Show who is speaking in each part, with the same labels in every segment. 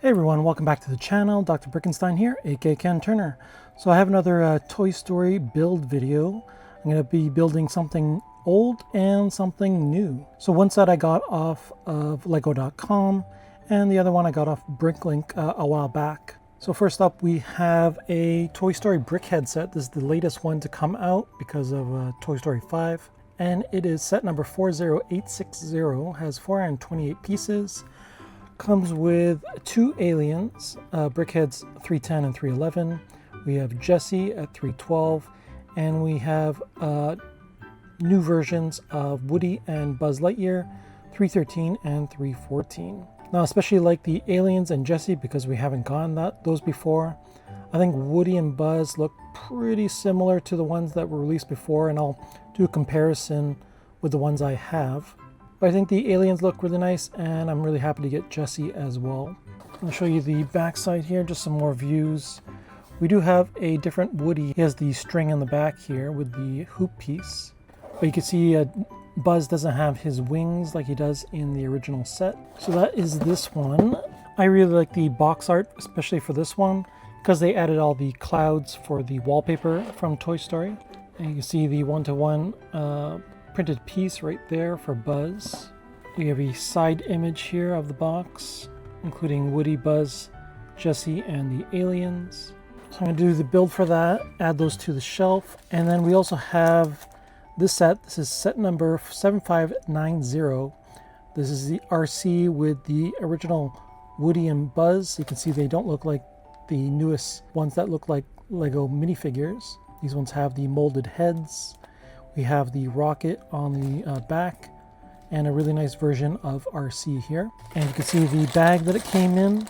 Speaker 1: Hey everyone, welcome back to the channel. Dr. Brickenstein here, aka Ken Turner. So I have another Toy Story build video. I'm going to be building something old and something new. So one set I got off of Lego.com and the other one I got off Bricklink a while back. So first up we have a Toy Story Brickheadz set. This is the latest one to come out because of Toy Story 5. And it is set number 40860, has 428 pieces. Comes with two aliens, Brickheadz 310 and 311. We have Jessie at 312, and we have new versions of Woody and Buzz Lightyear, 313 and 314. Now, I especially like the aliens and Jessie because we haven't gotten those before. I think Woody and Buzz look pretty similar to the ones that were released before, and I'll do a comparison with the ones I have. But I think the aliens look really nice, and I'm really happy to get Jessie as well. I'll show you the back side here, just some more views. We do have a different Woody. He has the string in the back here with the hoop piece. But you can see Buzz doesn't have his wings like he does in the original set. So that is this one. I really like the box art, especially for this one, because they added all the clouds for the wallpaper from Toy Story. And you can see the one-to-one printed piece right there for Buzz. We have a side image here of the box, including Woody, Buzz, Jessie, and the aliens. So I'm going to do the build for that, add those to the shelf, and then we also have this set. This is set number 7590. This is the RC with the original Woody and Buzz. You can see they don't look like the newest ones that look like Lego minifigures. These ones have the molded heads. We have the rocket on the back and a really nice version of RC here. And you can see the bag that it came in,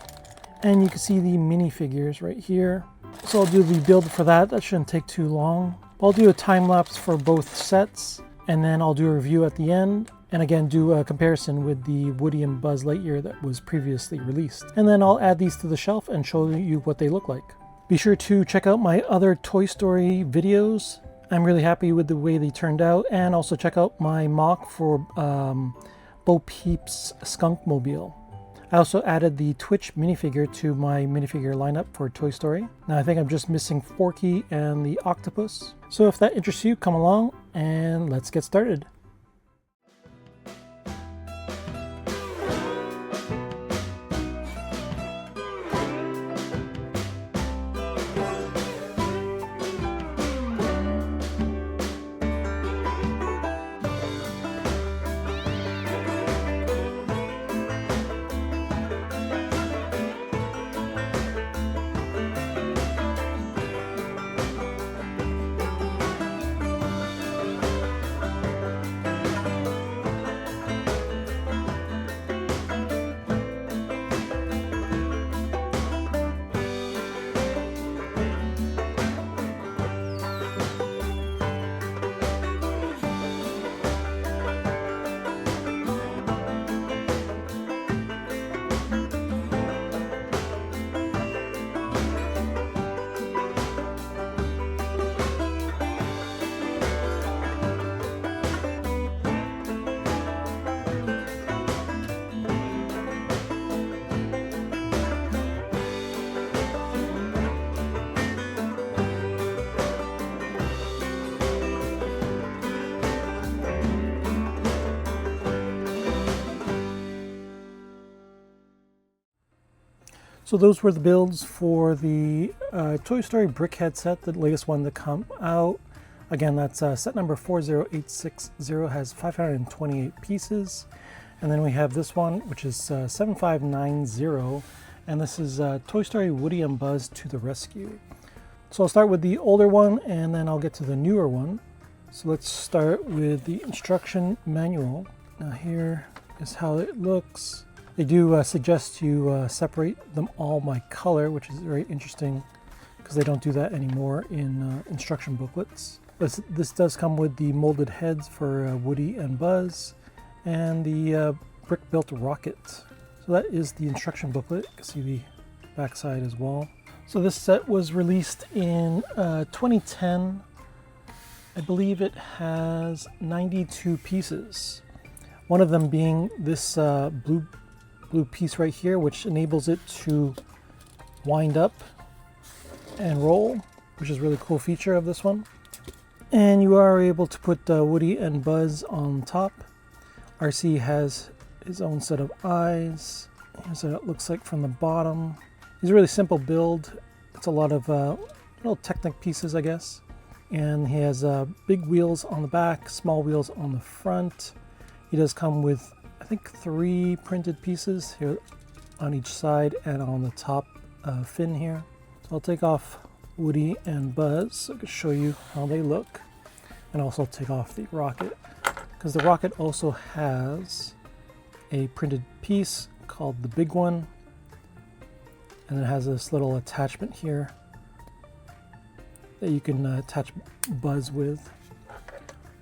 Speaker 1: and you can see the minifigures right here. So I'll do the build for that. That shouldn't take too long. I'll do a time lapse for both sets, and then I'll do a review at the end. And again, do a comparison with the Woody and Buzz Lightyear that was previously released. And then I'll add these to the shelf and show you what they look like. Be sure to check out my other Toy Story videos. I'm really happy with the way they turned out, and also check out my mock for Bo Peep's Skunk Mobile. I also added the Twitch minifigure to my minifigure lineup for Toy Story. Now I think I'm just missing Forky and the octopus. So if that interests you, come along and let's get started. So those were the builds for the Toy Story Brickheadz set, the latest one to come out. Again, that's set number 40860, has 528 pieces. And then we have this one, which is 7590, and this is Toy Story Woody and Buzz to the Rescue. So I'll start with the older one, and then I'll get to the newer one. So let's start with the instruction manual. Now here is how it looks. They do suggest you separate them all by color, which is very interesting because they don't do that anymore in instruction booklets. But this does come with the molded heads for Woody and Buzz and the brick-built rocket. So that is the instruction booklet. You can see the back side as well. So this set was released in 2010. I believe it has 92 pieces. One of them being this blue blue piece right here, which enables it to wind up and roll, which is a really cool feature of this one. And you are able to put Woody and Buzz on top. RC has his own set of eyes. Here's what it looks like from the bottom. It's a really simple build. It's a lot of little Technic pieces, I guess. And he has big wheels on the back, small wheels on the front. He does come with, I think, 3 printed pieces here on each side and on the top fin here. So I'll take off Woody and Buzz so I can show you how they look, and also take off the rocket, because the rocket also has a printed piece called the big one, and it has this little attachment here that you can attach Buzz with.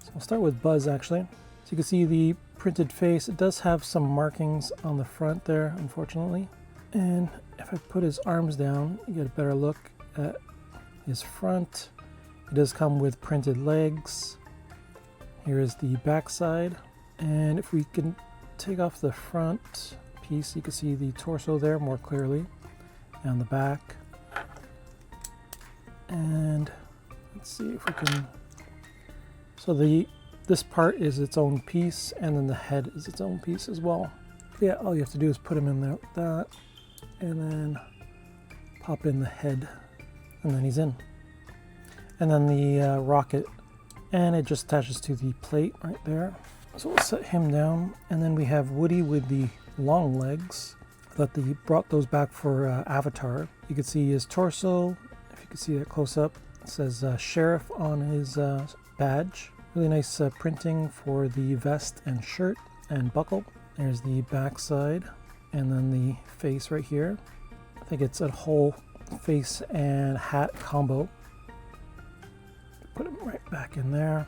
Speaker 1: So I'll start with Buzz actually. So you can see the printed face. It does have some markings on the front there, unfortunately. And if I put his arms down, you get a better look at his front. It does come with printed legs. Here is the back side. And if we can take off the front piece, you can see the torso there more clearly, and the back. And let's see if we can, so this part is its own piece, and then the head is its own piece as well. Yeah, all you have to do is put him in there like that, and then pop in the head, and then he's in. And then the rocket, and it just attaches to the plate right there. So we'll set him down, and then we have Woody with the long legs. I thought they brought those back for Avatar. You can see his torso, if you can see that close up. It says Sheriff on his badge. Really nice printing for the vest and shirt and buckle. There's the back side, and then the face right here. I think it's a whole face and hat combo. Put him right back in there.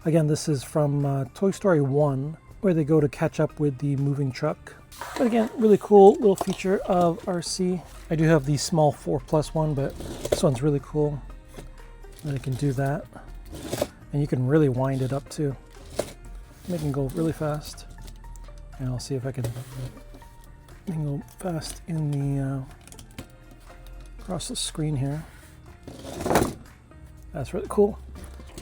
Speaker 1: Again, this is from Toy Story 1, where they go to catch up with the moving truck. But again, really cool little feature of RC. I do have the small 4+ one, but this one's really cool that it can do that. And you can really wind it up too. Make it go really fast. And I'll see if I can go fast in the across the screen here. That's really cool.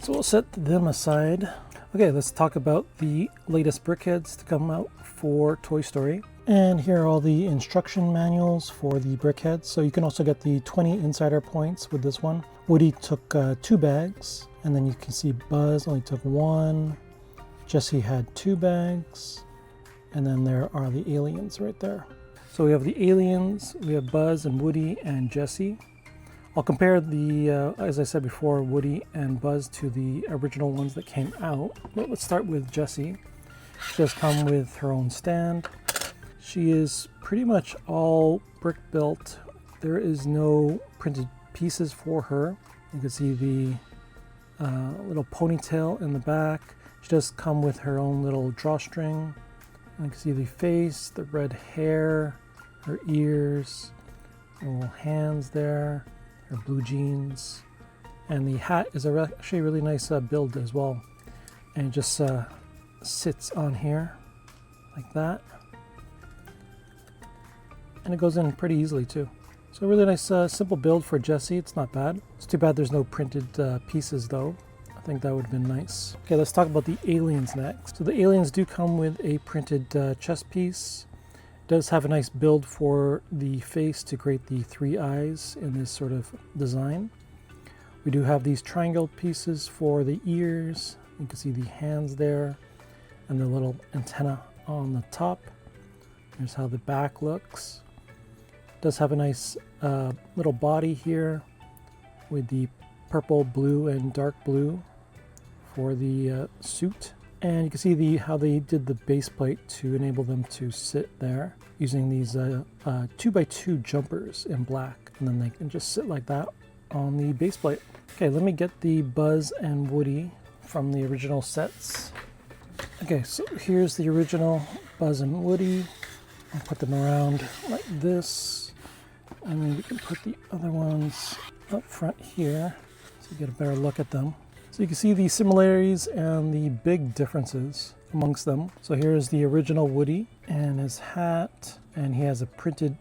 Speaker 1: So we'll set them aside. Okay, let's talk about the latest Brickheadz to come out for Toy Story. And here are all the instruction manuals for the Brickheadz. So you can also get the 20 insider points with this one. Woody took 2 bags, and then you can see Buzz only took 1. Jessie had 2 bags, and then there are the aliens right there. So we have the aliens, we have Buzz and Woody and Jessie. I'll compare the, as I said before, Woody and Buzz to the original ones that came out. But let's start with Jessie. She does come with her own stand. She is pretty much all brick built. There is no printed pieces for her. You can see the little ponytail in the back. She does come with her own little drawstring. You can see the face, the red hair, her ears, her little hands there, her blue jeans, and the hat is actually a really nice build as well. And it just sits on here like that. And it goes in pretty easily too. So a really nice simple build for Jessie. It's not bad. It's too bad there's no printed pieces though. I think that would have been nice. Okay, let's talk about the aliens next. So the aliens do come with a printed chest piece. It does have a nice build for the face to create the 3 eyes in this sort of design. We do have these triangle pieces for the ears. You can see the hands there and the little antenna on the top. Here's how the back looks. It does have a nice little body here with the purple, blue, and dark blue for the suit. And you can see how they did the base plate to enable them to sit there using these 2x2 jumpers in black. And then they can just sit like that on the base plate. Okay, let me get the Buzz and Woody from the original sets. Okay, so here's the original Buzz and Woody. I'll put them around like this, and then we can put the other ones up front here so you get a better look at them. So you can see the similarities and the big differences. amongst them. So here's the original Woody and his hat, and he has a printed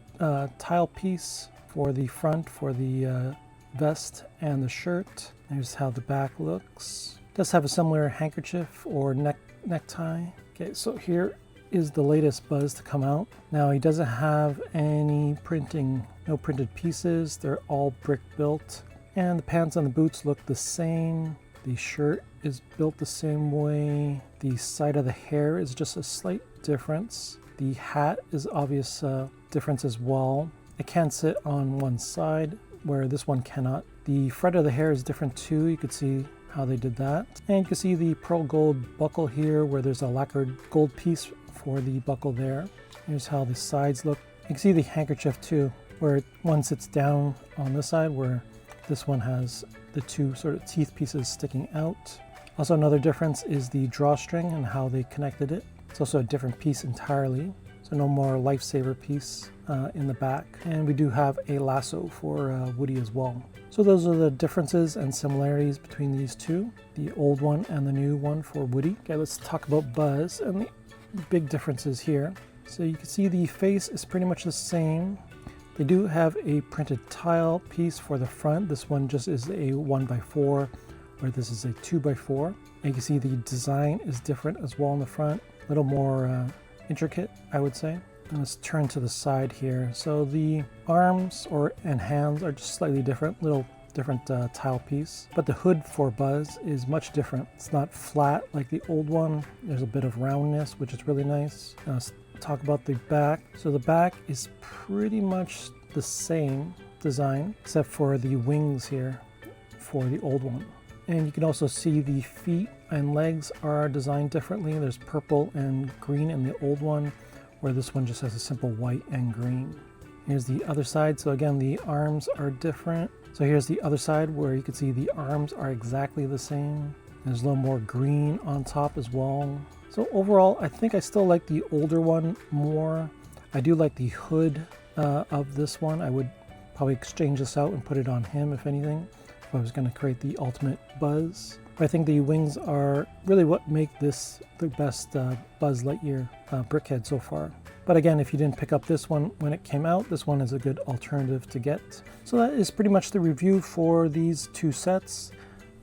Speaker 1: tile piece for the front, for the vest and the shirt. There's how the back looks. Does have a similar handkerchief or necktie. Okay, so here is the latest Buzz to come out. Now he doesn't have any printing, no printed pieces. They're all brick built. And the pants and the boots look the same. The shirt is built the same way. The side of the hair is just a slight difference. The hat is obvious difference as well. It can sit on one side where this one cannot. The front of the hair is different too. You could see how they did that. And you can see the pearl gold buckle here where there's a lacquered gold piece for the buckle there. Here's how the sides look. You can see the handkerchief too, where one sits down on this side, where this one has the two sort of teeth pieces sticking out. Also another difference is the drawstring and how they connected it. It's also a different piece entirely. So no more lifesaver piece in the back. And we do have a lasso for Woody as well. So those are the differences and similarities between these two, the old one and the new one for Woody. Okay, let's talk about Buzz and the big differences here. So you can see the face is pretty much the same. They do have a printed tile piece for the front. This one just is a 1x4, where this is a 2x4. And you can see the design is different as well in the front, a little more intricate, I would say. And let's turn to the side here. So the arms and hands are just slightly different, little different tile piece. But the hood for Buzz is much different. It's not flat like the old one. There's a bit of roundness, which is really nice. Now let's talk about the back. So the back is pretty much the same design, except for the wings here for the old one. And you can also see the feet and legs are designed differently. There's purple and green in the old one, where this one just has a simple white and green. Here's the other side. So again, the arms are different. So here's the other side where you can see the arms are exactly the same. There's a little more green on top as well. So overall, I think I still like the older one more. I do like the hood of this one. I would probably exchange this out and put it on him, if anything, if I was going to create the ultimate Buzz. But I think the wings are really what make this the best Buzz Lightyear Brickhead so far. But again, if you didn't pick up this one when it came out, this one is a good alternative to get. So that is pretty much the review for these two sets.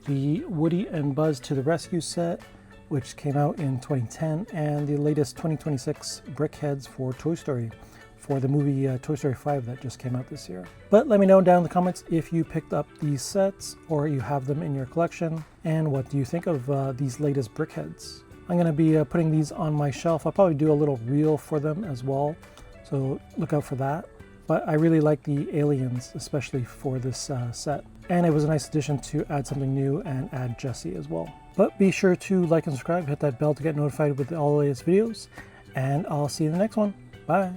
Speaker 1: The Woody and Buzz to the Rescue set, which came out in 2010, and the latest 2026 Brickheadz for Toy Story, for the movie Toy Story 5 that just came out this year. But let me know down in the comments if you picked up these sets or you have them in your collection, and what do you think of these latest Brickheadz. I'm going to be putting these on my shelf. I'll probably do a little reel for them as well, so look out for that. But I really like the aliens, especially for this set. And it was a nice addition to add something new and add Jessie as well. But be sure to like and subscribe, hit that bell to get notified with all the latest videos, and I'll see you in the next one. Bye!